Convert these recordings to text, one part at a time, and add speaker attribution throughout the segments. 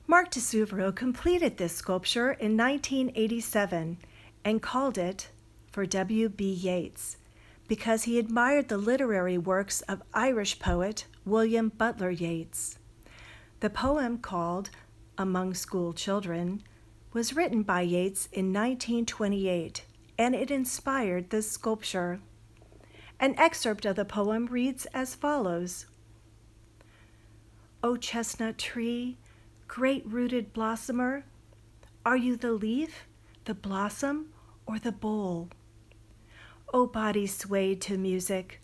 Speaker 1: Mark di Suvero completed this sculpture in 1987 and called it For W.B. Yeats because he admired the literary works of Irish poet William Butler Yeats. The poem, called Among School Children, was written by Yeats in 1928, and it inspired this sculpture. An excerpt of the poem reads as follows: O chestnut tree, great-rooted blossomer, are you the leaf, the blossom, or the bowl? O body swayed to music,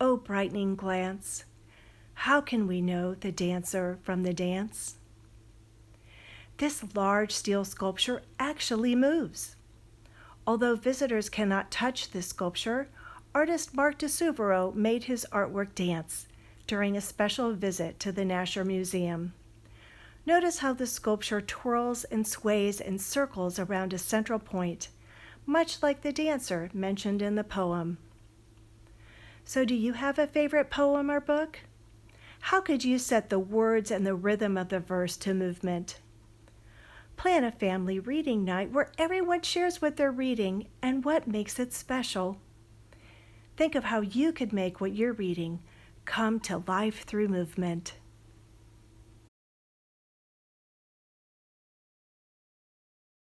Speaker 1: O brightening glance, how can we know the dancer from the dance? This large steel sculpture actually moves. Although visitors cannot touch this sculpture, artist Mark di Suvero made his artwork dance during a special visit to the Nasher Museum. Notice how the sculpture twirls and sways in circles around a central point, much like the dancer mentioned in the poem. So do you have a favorite poem or book? How could you set the words and the rhythm of the verse to movement? Plan a family reading night where everyone shares what they're reading and what makes it special. Think of how you could make what you're reading come to life through movement.